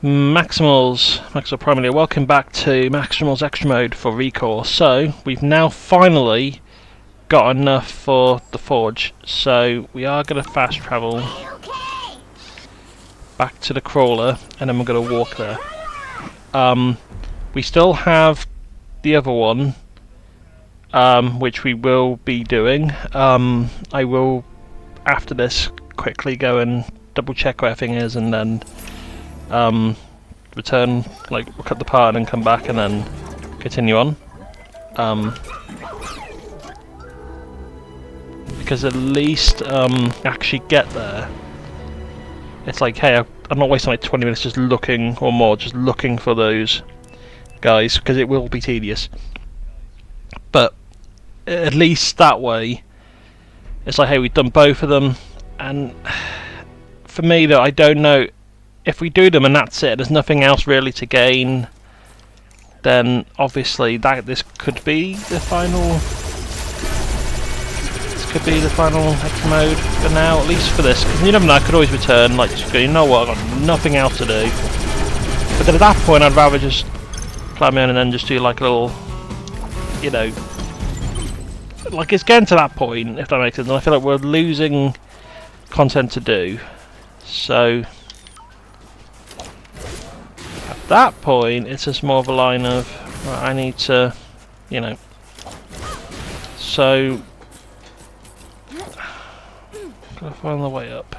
Maximals, Maximal Primal, welcome back to Maximals Extra Mode for Recore. So, we've now finally got enough for the forge, so we are going to fast travel back to the crawler, and then we're going to walk there. We still have the other one, which we will be doing. I will, after this, quickly go and double check where everything is, and then return, like, cut the part and then come back and then continue on. Because at least actually get there, it's like, hey, I'm not wasting like 20 minutes just looking, or more, just looking for those guys, because it will be tedious. But at least that way, it's like, hey, we've done both of them, and for me, though, I don't know. If we do them and that's it, there's nothing else really to gain, then obviously this could be the final. This could be the final extra mode for now, at least for this. Because you never know, I could always return. Like, just go, you know what, I've got nothing else to do. But then at that point, I'd rather just climb in and then just do like a little, you know, like it's getting to that point, if that makes sense. And I feel like we're losing content to do, so. At that point, it's just more of a line of, right, I need to, you know, so, gotta find the way up.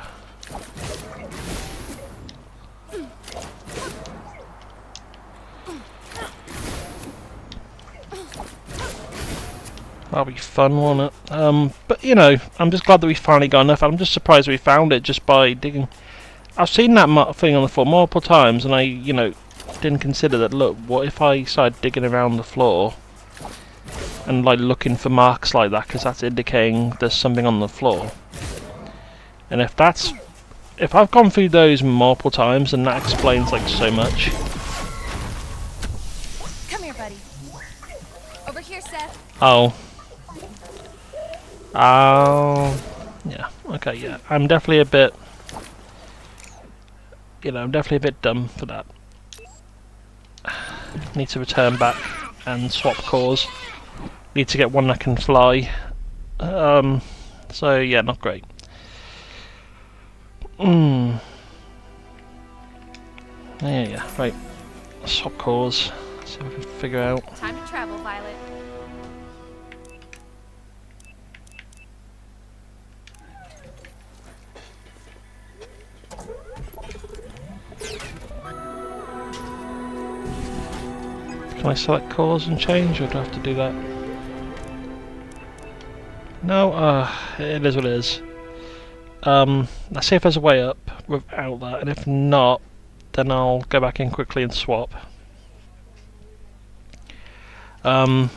That'll be fun, won't it? But, you know, I'm just glad that we finally got enough. I'm just surprised we found it just by digging. I've seen that thing on the floor multiple times, and I, you know, didn't consider that. Look, what if I started digging around the floor and like looking for marks like that, because that's indicating there's something on the floor. And if I've gone through those multiple times, and that explains like so much. Come here, buddy. Over here, Seth. Oh, yeah, okay, yeah. I'm definitely a bit, you know, I'm definitely a bit dumb for that. Need to return back and swap cores. Need to get one that can fly. So yeah, not great. Yeah, right. Swap cores. See if I can figure out. Time to travel, Violet. Can I select cores and change, or do I have to do that? No, it is what it is. Let's see if there's a way up without that, and if not, then I'll go back in quickly and swap. I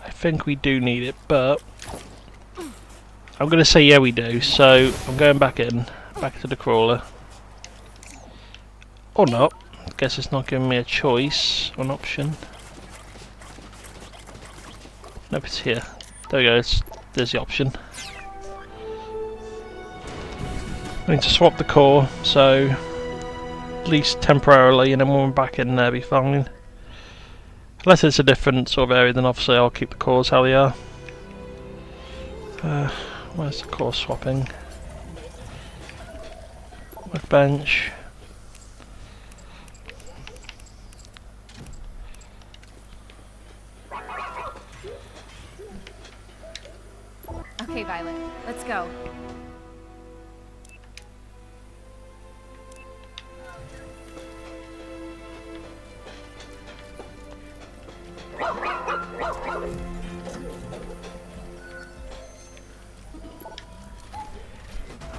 think we do need it, but I'm going to say yeah we do, so I'm going back to the crawler. Or not. Guess it's not giving me a choice or an option. Nope, it's here. There we go, there's the option. I need to swap the core, so at least temporarily, and then when we're back in there, be fine. Unless it's a different sort of area, then obviously I'll keep the cores how they are. Where's the core swapping? Workbench. Okay, Violet. Let's go.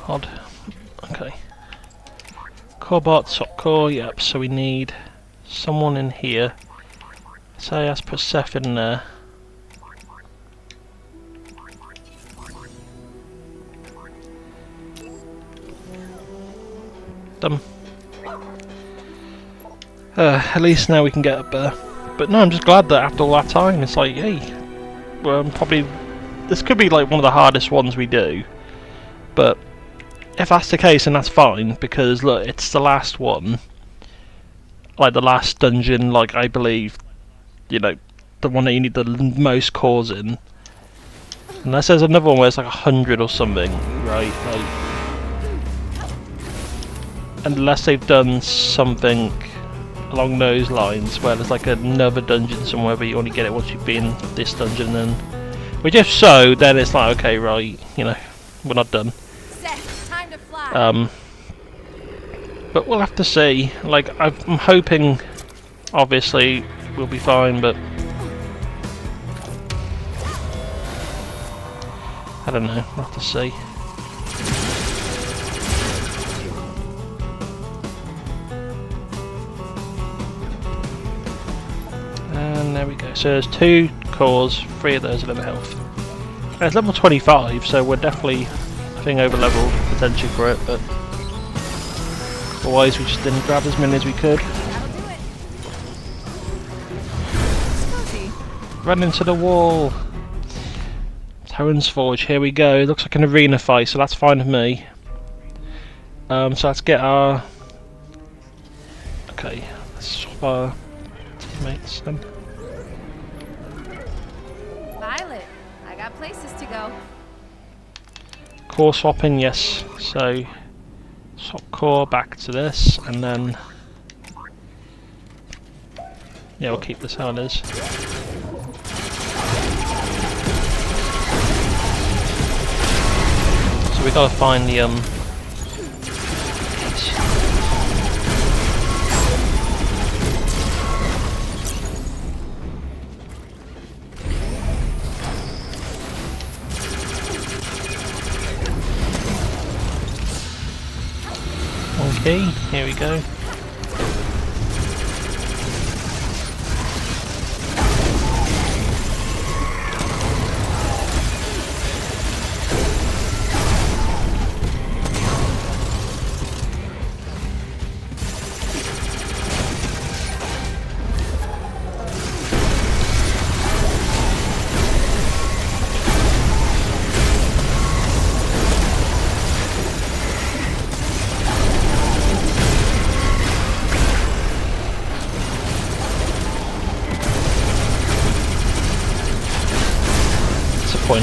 Odd. Okay. Corebot, swap core, yep, so we need someone in here. So let's put Seth in there. Done. At least now we can get up there. But no, I'm just glad that after all that time, it's like, hey, well, probably this could be like one of the hardest ones we do. But if that's the case, then that's fine, because look, it's the last one. Like the last dungeon, like I believe, you know, the one that you need the most cores in. Unless there's another one where it's like 100 or something, right? Like, unless they've done something along those lines, where there's like another dungeon somewhere, but you only get it once you've been this dungeon. Then, which if so, then it's like, okay, right, you know, we're not done. Seth, time to fly. But we'll have to see. Like, I'm hoping, obviously, we'll be fine, but I don't know. We'll have to see. And there we go. So there's 2 cores, 3 of those are level health. And it's level 25, so we're definitely, I think, over leveled potentially for it, but otherwise we just didn't grab as many as we could. That'll do it. Cozy. Run into the wall. Terran's Forge, here we go. It looks like an arena fight, so that's fine with me. So let's get our... Okay, let's swap our teammates then. Violet, I got places to go. Core swapping, yes. So, swap core back to this, and then... Yeah, we'll keep this how it is. We gotta find the Okay, here we go.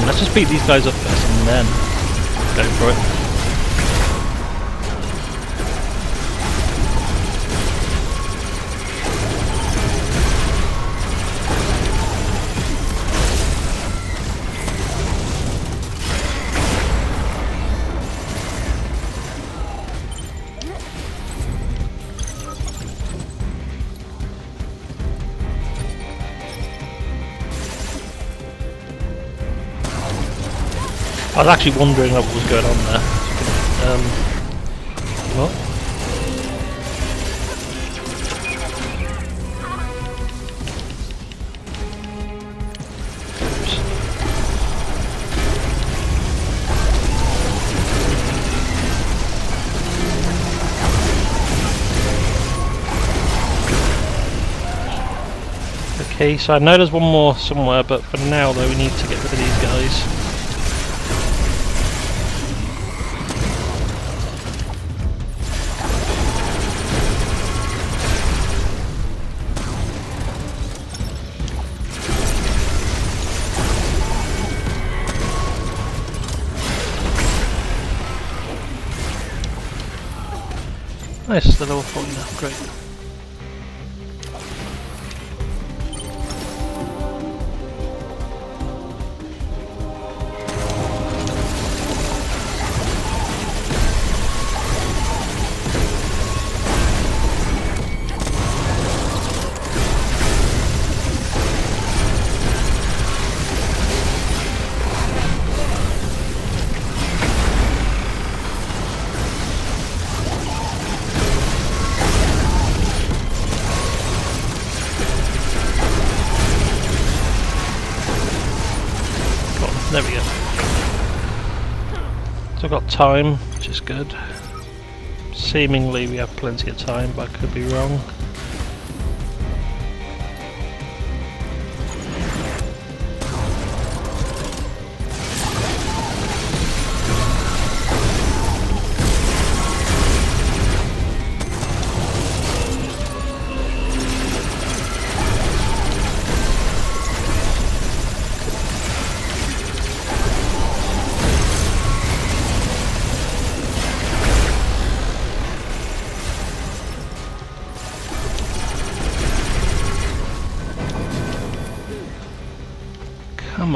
Let's just beat these guys up first and then go for it. I was actually wondering what was going on there. What? Okay, so I know there's one more somewhere, but for now though we need to get rid of these guys. Nice, the level 40 now, great. There we go. So I've got time, which is good. Seemingly we have plenty of time, but I could be wrong.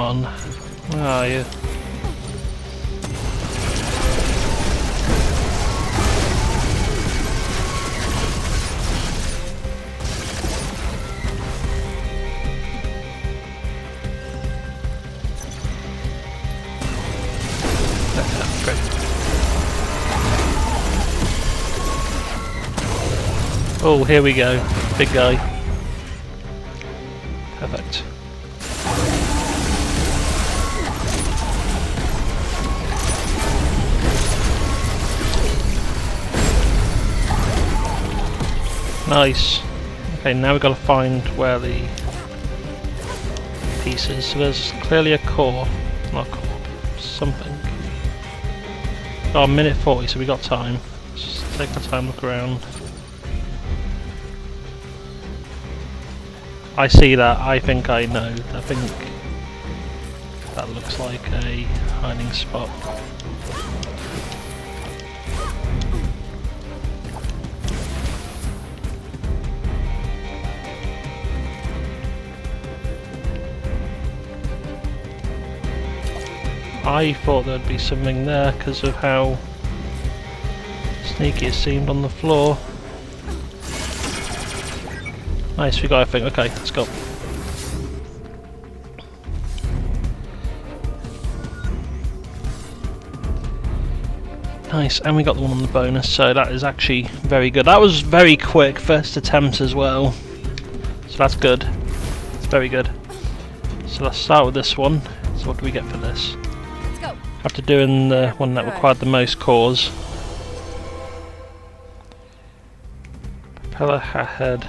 on. Where are you? Oh, here we go. Big guy. Perfect. Nice. Okay, now we've got to find where the piece is. So there's clearly a core. Not a core. Something. Oh, minute 40, so we got time. Just take our time, look around. I see that. I think I know. I think that looks like a hiding spot. I thought there'd be something there because of how sneaky it seemed on the floor. Nice, we got everything. Okay, let's go. Nice, and we got the one on the bonus, so that is actually very good. That was very quick, first attempt as well. So that's good. It's very good. So let's start with this one. So what do we get for this? Let's go. After doing the one that required the most cores. Propeller head.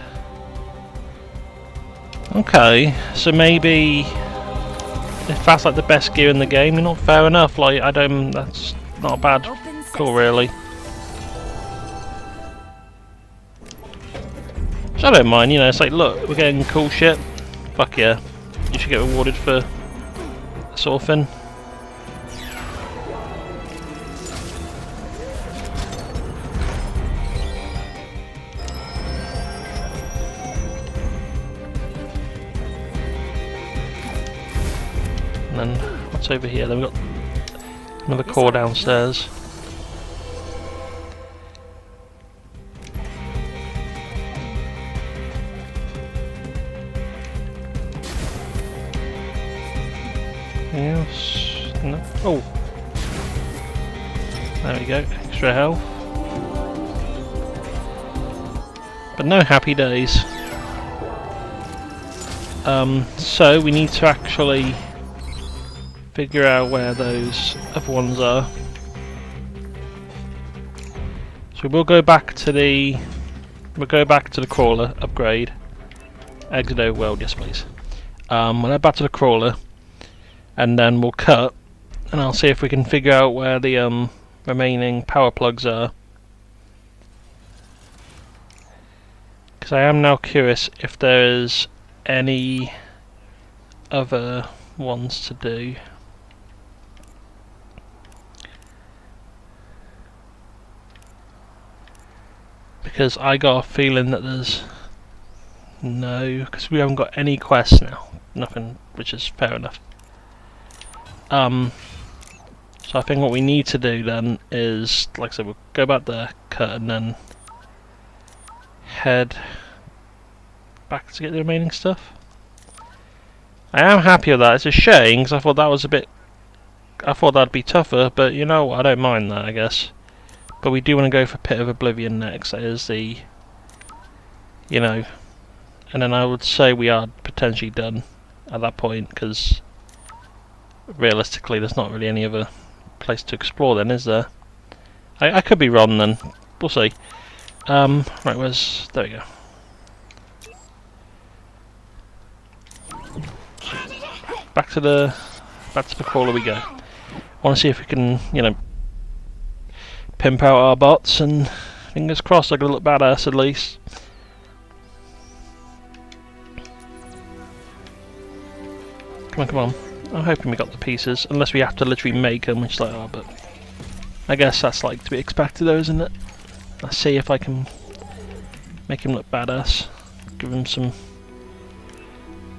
Okay, so maybe if that's like the best gear in the game, you're not fair enough. Like that's not a bad call really. So I don't mind, you know. It's like, look, we're getting cool shit. Fuck yeah, you should get rewarded for that sort of thing. And then what's over here? Then we've got another core downstairs. Anything else? No. Oh! There we go, extra health. But no happy days. So we need to actually figure out where those other ones are. So we'll go back to the crawler upgrade. Exit over world, yes please. We'll head back to the crawler and then we'll cut and I'll see if we can figure out where the remaining power plugs are. Because I am now curious if there's any other ones to do. Because I got a feeling that there's no, because we haven't got any quests now, nothing, which is fair enough. So I think what we need to do then is, like I said, we'll go back there, cut, and then head back to get the remaining stuff. I am happy with that. It's a shame because I thought that was a bit. I thought that'd be tougher, but you know what? I don't mind that, I guess. But we do want to go for Pit of Oblivion next. That is the, you know, and then I would say we are potentially done at that point because realistically, there's not really any other place to explore. Then, is there? I could be wrong. Then we'll see. Right, where's? There we go. Back to the crawler we go. I want to see if we can, you know, pimp out our bots, and fingers crossed they're gonna look badass at least. Come on, come on. I'm hoping we got the pieces, unless we have to literally make them, which is like, oh, but I guess that's like to be expected though, isn't it? Let's see if I can make him look badass. Give him some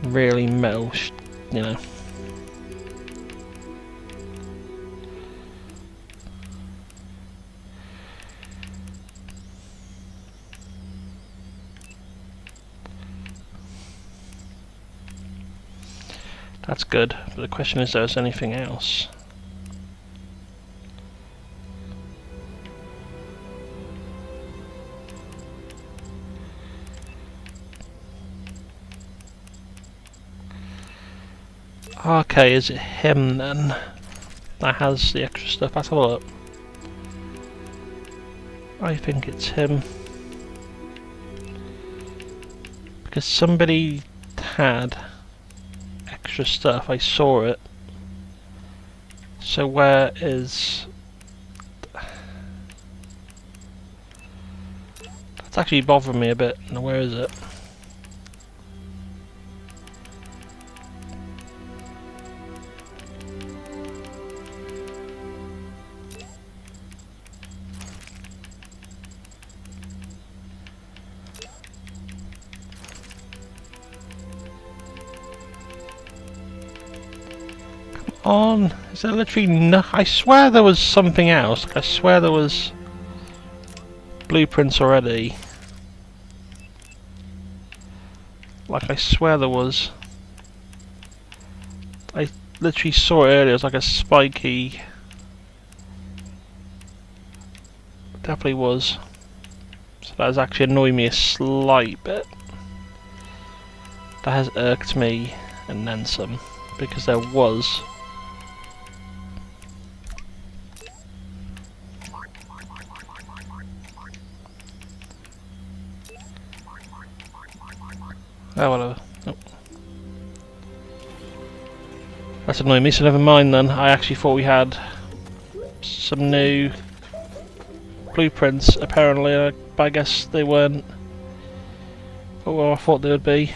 really metal, you know. That's good. But the question is, there's anything else? Okay, is it him then? That has the extra stuff. Let's have a look. I think it's him. Because somebody had extra stuff, I saw it. So where is... That's actually bothering me a bit. Now where is it? On, is there literally no? I swear there was something else. I swear there was blueprints already. Like I swear there was. I literally saw it earlier. It was like a spiky. Definitely was. So that has actually annoyed me a slight bit. That has irked me and then some, because there was. Oh, whatever. Nope. That's annoying me, so never mind then. I actually thought we had some new blueprints, apparently, but I guess they weren't. Oh, well, I thought they would be.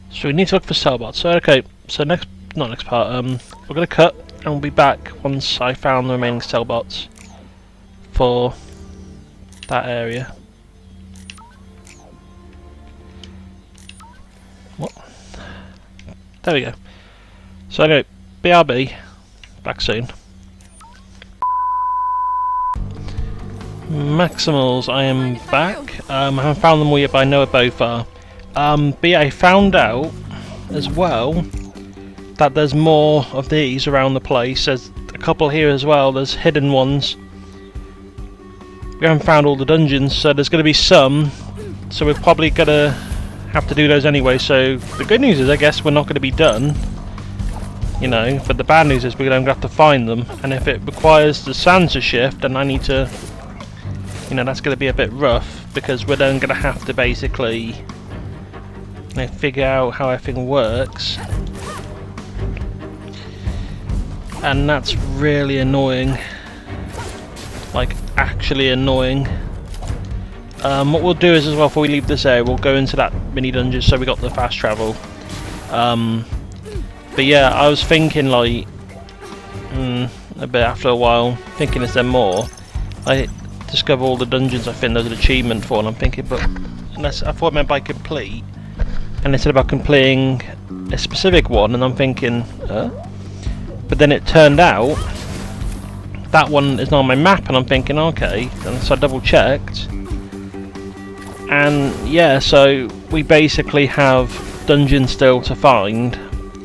So we need to look for cell bots. So okay, so not next part. We're gonna cut and we'll be back once I found the remaining cell bots for that area. What? There we go. So anyway, BRB, back soon. Maximals, I am back. I haven't found them all yet, but I know where both are. But yeah, I found out as well that there's more of these around the place. There's a couple here as well. There's hidden ones. We haven't found all the dungeons, so there's going to be some. So we're probably going to have to do those anyway. So the good news is, I guess we're not going to be done. You know, but the bad news is we're going to have to find them. And if it requires the sands to shift, then I need to... You know, that's going to be a bit rough, because we're then going to have to basically... figure out how everything works, and that's really annoying, like actually annoying. What we'll do is, as well, before we leave this area, we'll go into that mini dungeon, so we got the fast travel. But yeah, I was thinking like a bit after a while, thinking, is there more? I discover all the dungeons I think there's an achievement for, and I'm thinking, but unless I thought it meant by complete. And they said about completing a specific one, and I'm thinking, but then it turned out that one is not on my map, and I'm thinking, okay. And so I double checked, and yeah, so we basically have dungeons still to find,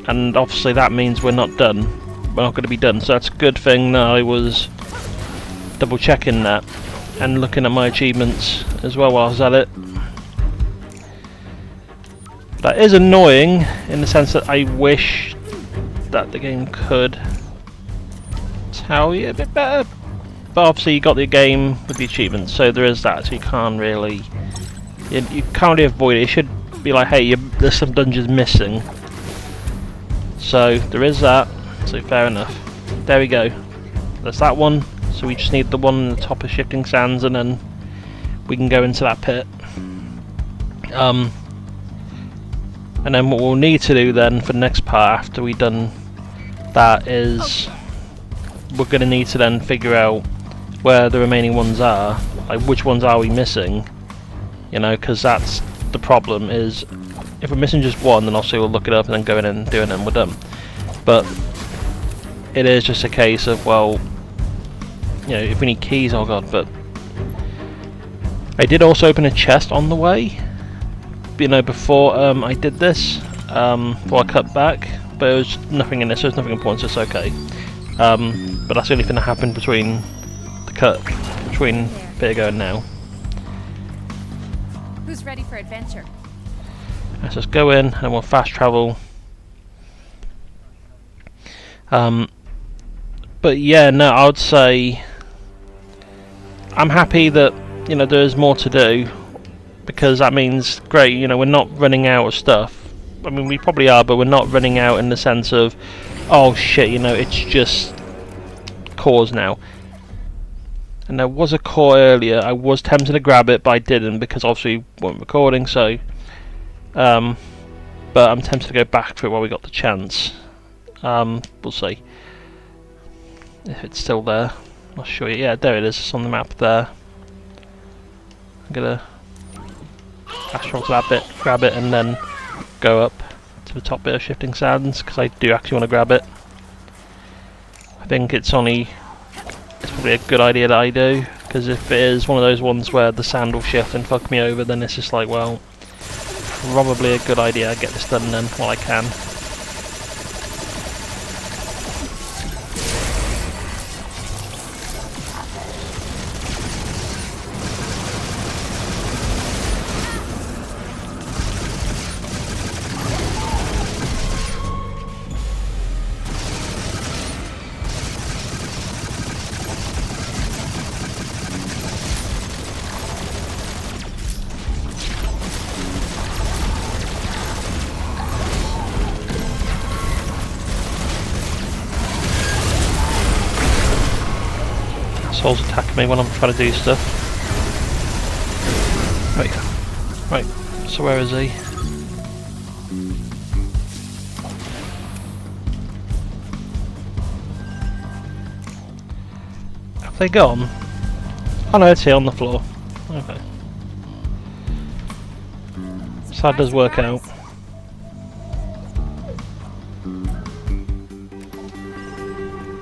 and obviously that means we're not done. We're not going to be done. So that's a good thing that I was double checking that and looking at my achievements as well while I was at it. That is annoying in the sense that I wish that the game could tell you a bit better, but obviously you got the game with the achievements, so there is that, so you can't really you can't really avoid it. It should be like, hey, there's some dungeons missing, so there is that, so fair enough. There we go, there's that one, so we just need the one on the top of Shifting Sands, and then we can go into that pit. And then what we'll need to do then for the next part after we've done that is we're going to need to then figure out where the remaining ones are, like which ones are we missing, you know, because that's the problem. Is if we're missing just one, then obviously we'll look it up and then go in and do it and we're done. But it is just a case of, well, you know, if we need keys, oh god. But I did also open a chest on the way, you know, before I did this, before I cut back, but there was nothing in this, so there's nothing important, so it's okay. But that's the only thing that happened between the cut, between a bit ago and now. Who's ready for adventure? Let's just go in and we'll fast travel. But yeah, no, I would say I'm happy that, you know, there's more to do, because that means, great, you know, we're not running out of stuff. I mean, we probably are, but we're not running out in the sense of, oh shit, you know, it's just cores now. And there was a core earlier. I was tempted to grab it, but I didn't, because obviously we weren't recording, so but I'm tempted to go back for it while we got the chance. We'll see if it's still there. I'll show you. Yeah, there it is. It's on the map there. I'm gonna fast travel to that bit, grab it, and then go up to the top bit of Shifting Sands, because I do actually want to grab it. I think it's probably a good idea that I do, because if it is one of those ones where the sand will shift and fuck me over, then it's just like, well, probably a good idea I get this done then while I can. Souls attack me when I'm trying to do stuff. Right, so where is he? Have they gone? Oh no, it's here on the floor. Okay. So that does work out.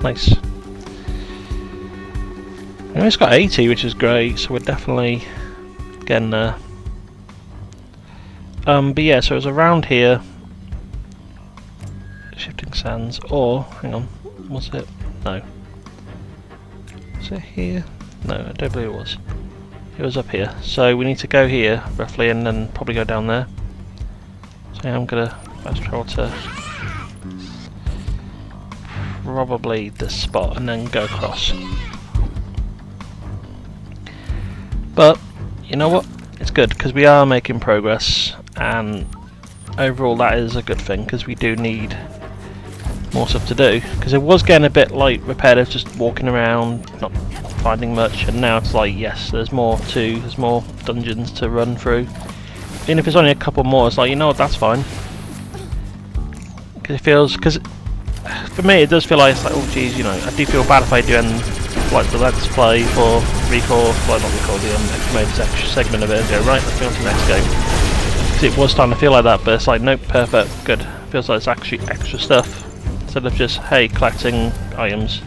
Nice. It's got 80, which is great, so we're definitely getting there. But yeah, so it was around here. Shifting Sands, or, hang on, was it? No. Was it here? No, I don't believe it was. It was up here. So we need to go here, roughly, and then probably go down there. So yeah, I'm gonna fast travel to probably this spot, and then go across. But, you know what? It's good, because we are making progress, and overall that is a good thing, because we do need more stuff to do. Because it was getting a bit like repetitive, just walking around, not finding much, and now it's like, yes, there's more dungeons to run through. Even if it's only a couple more, it's like, you know what, that's fine. Because it feels, because for me it does feel like, it's like, oh geez, you know, I do feel bad if I do end like the Let's Play for Recore, well not Recore, the extra segment of it, and go, right, let's go on to the next game. Because it was starting to feel like that, but it's like, nope, perfect, good. Feels like it's actually extra stuff, instead of just, hey, collecting items.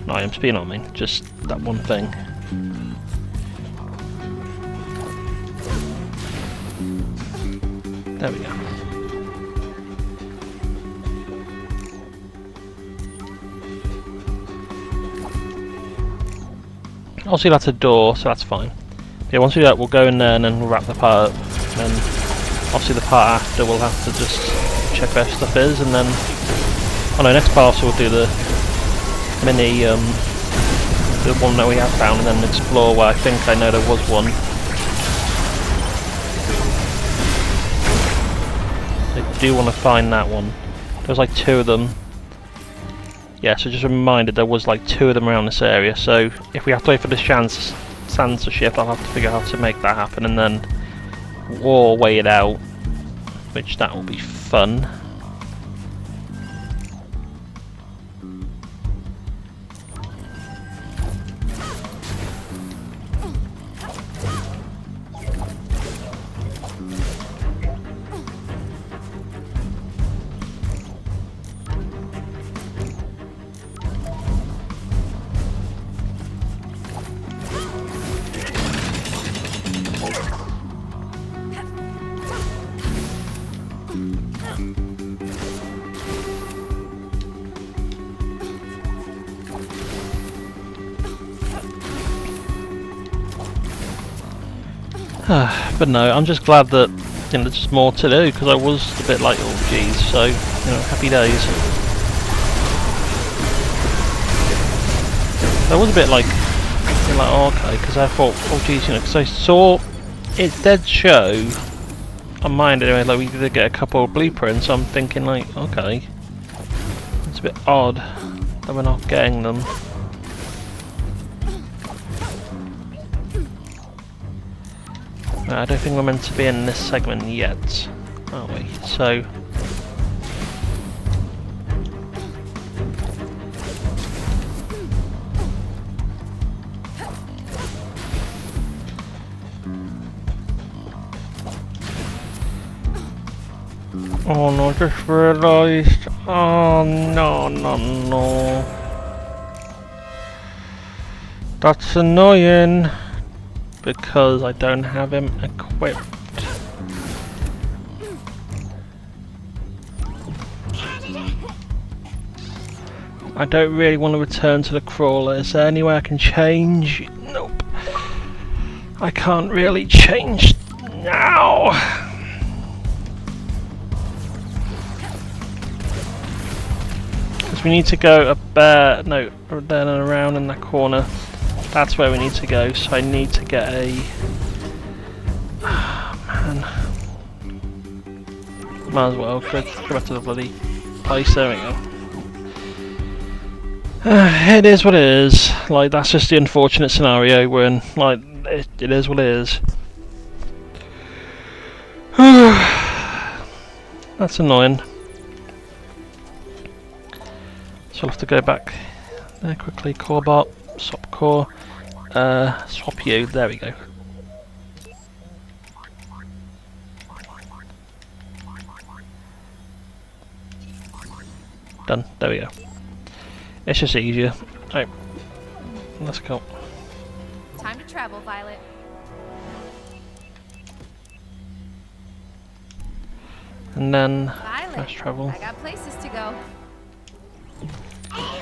Not items, but you know what I mean, just that one thing. There we go. Obviously that's a door, so that's fine. Yeah, once we do that, we'll go in there and then we'll wrap the part up. And then, obviously the part after, we'll have to just check where stuff is, and then... Oh no, next part also we'll do the mini, the one that we have found, and then explore where I think I know there was one. I do want to find that one. There's like 2 of them. Yeah, so just a reminder, there was like 2 of them around this area, so if we have to wait for the sands to shift, I'll have to figure out how to make that happen, and then we'll weigh it out, which that will be fun. But no, I'm just glad that there's just more to do, because I was a bit like, oh geez, so happy days. I was a bit like oh, okay, because I thought, oh geez, because I saw it did show on mine anyway, like we did get a couple of blueprints. So I'm thinking like, okay, it's a bit odd that we're not getting them. I don't think we're meant to be in this segment yet, are we? So oh no, I just realised. Oh no. That's annoying. Because I don't have him equipped. I don't really want to return to the crawler. Is there any way I can change? Nope. I can't really change now. Because we need to go up there. No, then and around in that corner. That's where we need to go, so I need to get a... Oh, man. Might as well go back to the bloody place, there we go. It is what it is, like that's just the unfortunate scenario we're in, like it is what it is. That's annoying. So I'll have to go back there quickly, core bot, swap core. Swap you, there we go. Done, there we go. It's just easier. Right, let's go. Time to travel, Violet. And then, Violet, fast travel. I got places to go.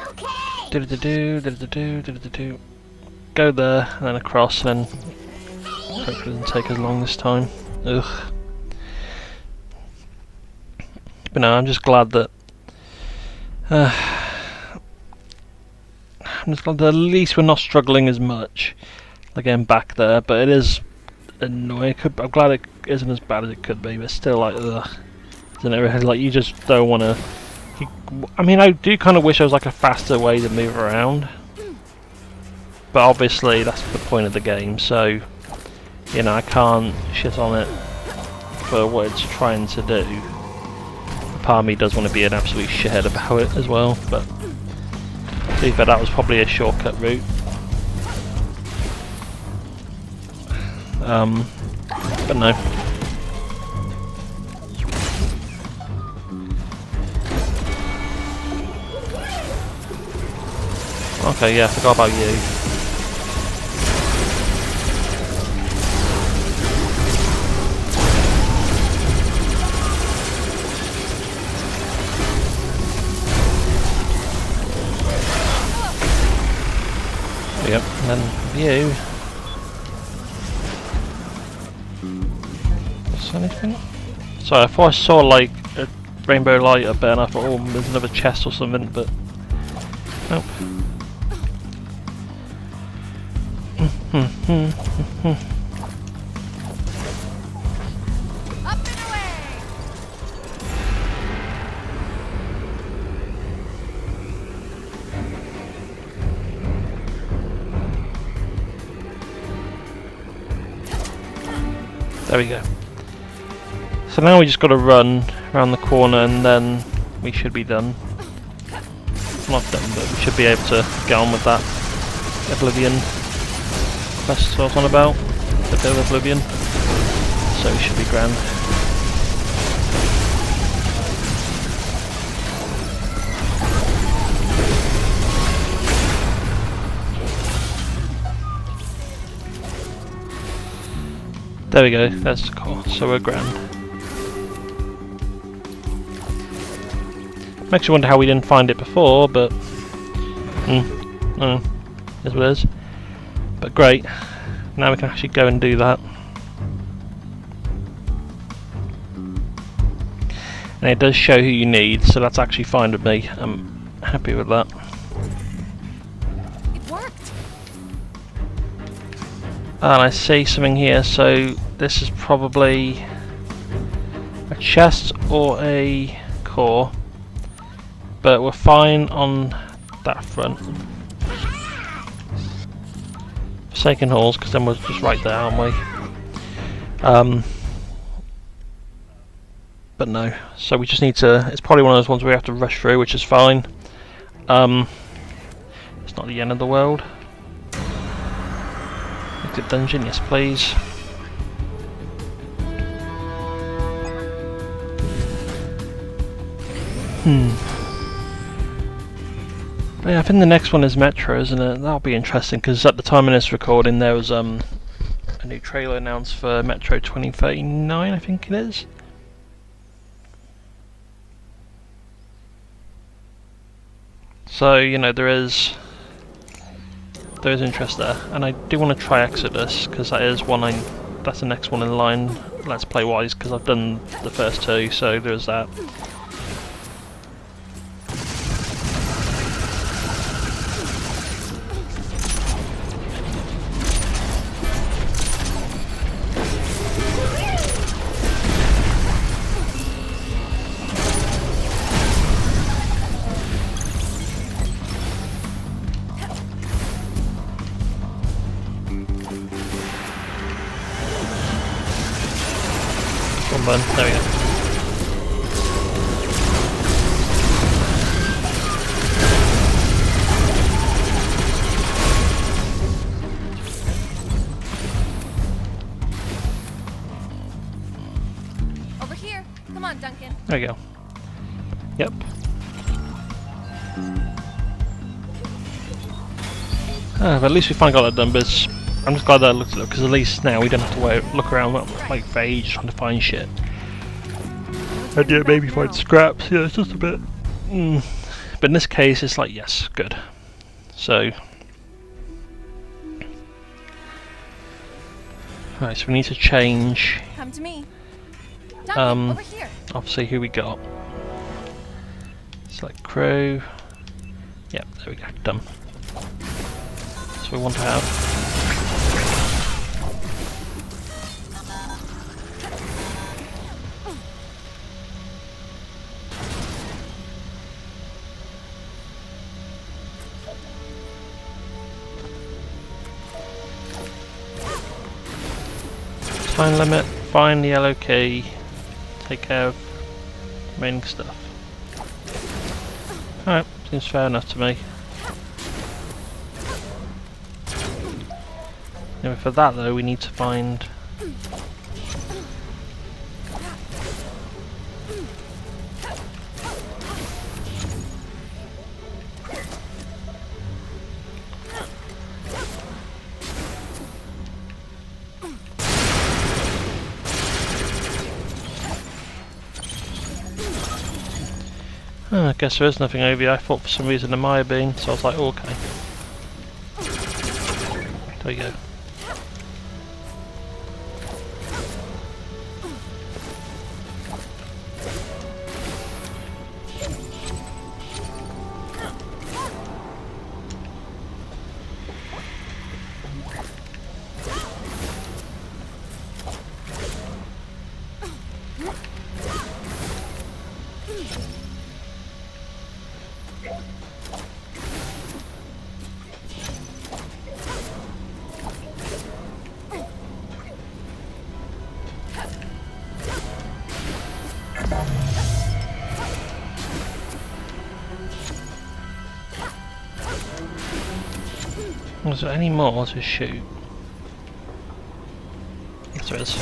Okay. Do. Go there, and then across, and then hopefully it doesn't take as long this time. Ugh. But no, I'm just glad that I'm just glad that at least we're not struggling as much again back there, but it is annoying. I'm glad it isn't as bad as it could be, but still like, ugh. Isn't it really? Like, you just don't want to... I mean, I do kind of wish there was like a faster way to move around. But obviously that's the point of the game, so I can't shit on it for what it's trying to do. Part of me does want to be an absolute shithead about it as well, but to be fair, that was probably a shortcut route. But no. Okay, yeah, I forgot about you. Yep, and then you. Is anything? Sorry, I thought I saw like a rainbow light up there and I thought, oh, there's another chest or something, but nope. Up and away. There we go. So now we just got to run around the corner and then we should be done. Not done, but we should be able to get on with that Oblivion quest I was on about. The bit of Oblivion. So it should be grand. There we go, that's the core, so we're grand. Makes you wonder how we didn't find it before, but Is what it is. But great. Now we can actually go and do that. And it does show who you need, so that's actually fine with me. I'm happy with that. It worked. And I see something here, so this is probably a chest or a core. But we're fine on that front. Forsaken halls, because then we're just right there, aren't we? But no, so we just need to, it's probably one of those ones where we have to rush through, which is fine. It's not the end of the world. Exit dungeon, yes please. But yeah, I think the next one is Metro, isn't it? That'll be interesting, because at the time of this recording there was a new trailer announced for Metro 2039, I think it is. So, you know, there is interest there, and I do want to try Exodus, because that is that's the next one in line, Let's Play wise, because I've done the first two, so there's that. There we go. Over here. Come on, Duncan. There we go. Yep. But at least we finally got that done, but I'm just glad that I looked at it, because at least now we don't have to look around like for ages trying to find shit. And yeah, maybe find scraps, yeah, it's just a bit... But in this case, it's like, yes, good. So... Right, so we need to change... Come to me. Duncan, over here. Obviously who we got. Select crew. Yep, there we go, done. So we want to have... Time limit, find the yellow key, take care of remaining stuff. Alright, seems fair enough to me. Anyway, for that though, we need to find... Oh, I guess there is nothing over here. I thought for some reason there might have been, so I was like, oh, okay. There you go. Was there any more to shoot? Yes, there is.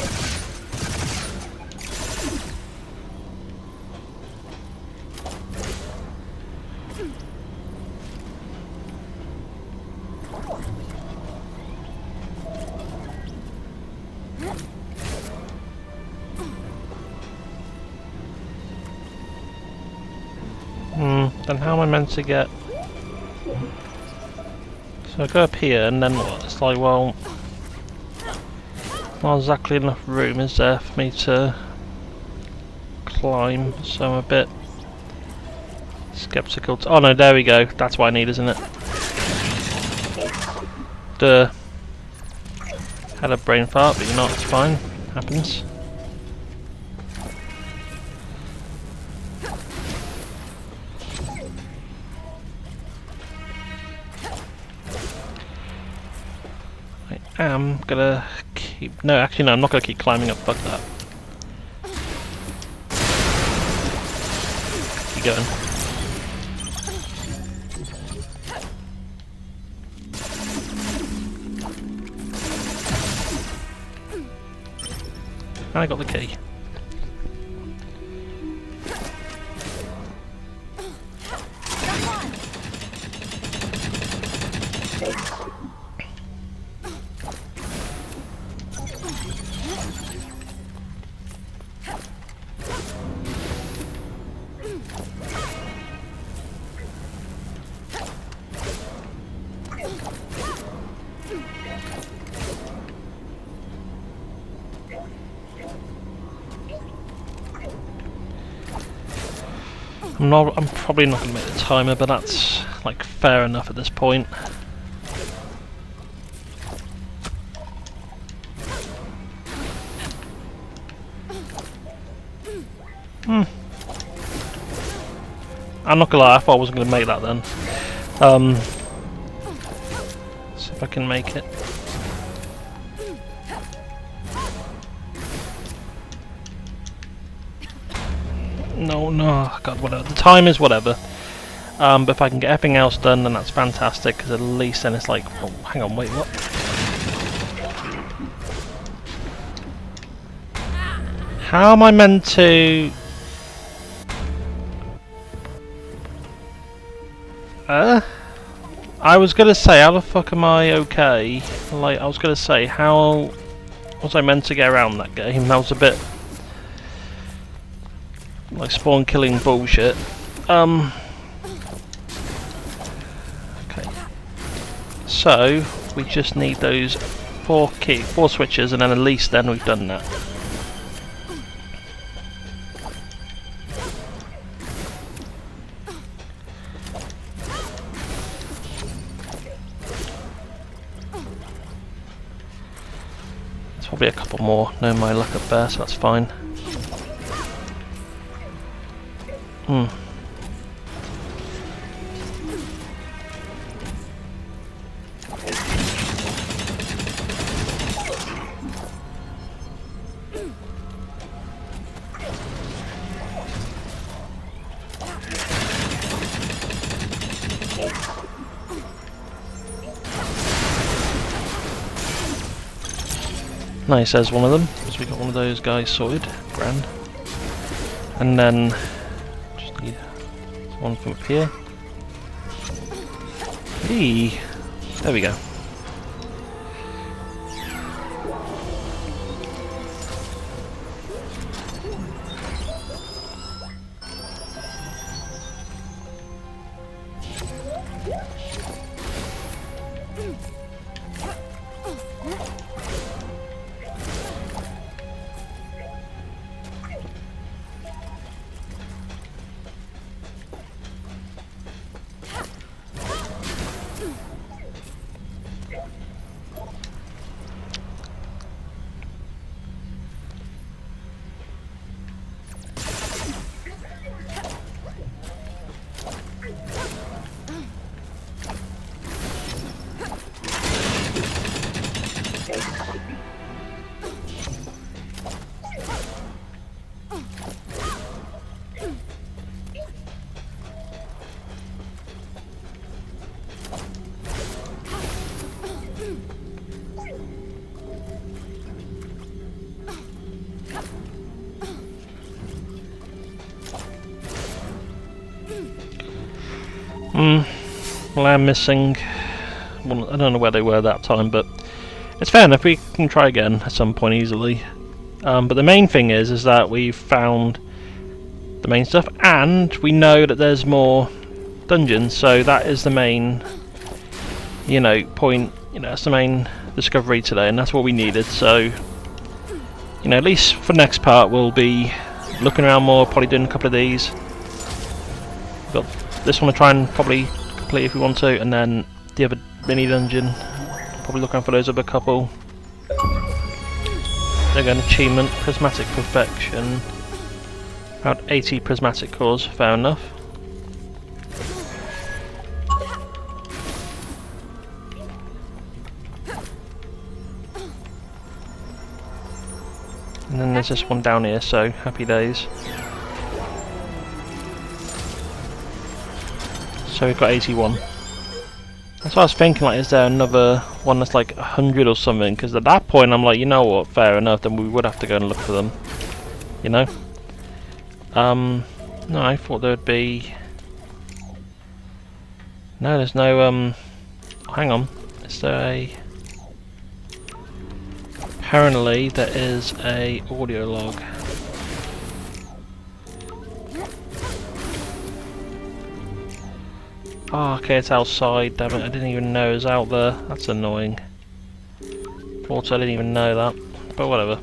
Then how am I meant to get... So I go up here and then what? It's like, well, not exactly enough room is there for me to climb, so I'm a bit skeptical. Oh no, there we go. That's what I need, isn't it? Duh. Had a brain fart, but you know, it's fine. Happens. I am gonna keep... No, actually no, I'm not gonna keep climbing up. Fuck that. Keep going. And I got the key. I'm probably not going to make the timer, but that's like fair enough at this point. I'm not gonna lie, I thought I wasn't gonna make that then. See if I can make it. No, God, whatever. The time is whatever. But if I can get everything else done, then that's fantastic, because at least then it's like, oh, hang on, wait, what? How am I meant to... I was gonna say, how the fuck am I okay? Like, I was gonna say, how was I meant to get around that game? That was a bit... like spawn killing bullshit. Okay. So, we just need those four switches, and then at least then we've done that. Probably a couple more, no my luck up there, so that's fine. Nice, there's one of them, because we got one of those guys sorted. Grand. And then just need one from up here. Hey, there we go. Well, I'm missing. Well, I don't know where they were that time, but it's fair enough. We can try again at some point easily. But the main thing is that we've found the main stuff, and we know that there's more dungeons. So that is the main, you know, point. You know, that's the main discovery today, and that's what we needed. So, you know, at least for the next part, we'll be looking around more, probably doing a couple of these. But this one, to try and probably complete if we want to, and then the other mini dungeon, probably looking for those other couple. They're going achievement, prismatic perfection. About 80 prismatic cores, fair enough. And then there's this one down here, so happy days. So we've got 81. That's what I was thinking, like, is there another one that's like 100 or something? Because at that point I'm like, you know what, fair enough, then we would have to go and look for them. You know? No, I thought there would be... No, there's no, hang on. Is there a... Apparently there is a audio log. Oh, okay, it's outside, damn it, I didn't even know it was out there. That's annoying. Also, I didn't even know that, but whatever.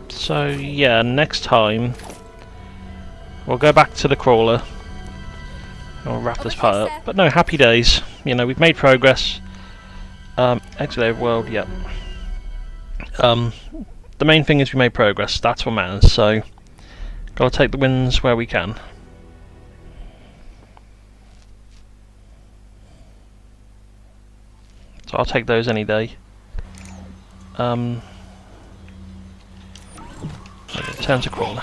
So yeah, next time we'll go back to the crawler and we'll wrap this part up. But no, happy days. You know, we've made progress. Exit world, yep. The main thing is we made progress, that's what matters, so gotta take the wins where we can. So I'll take those any day. Return to crawler.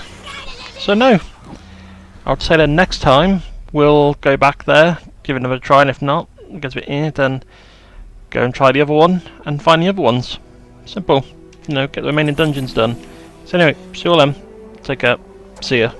So no, I'd say that next time we'll go back there, give it another try, and if not, it gets a bit in, then go and try the other one and find the other ones. Simple. You know, get the remaining dungeons done. So anyway, see you all then. Take care. See ya.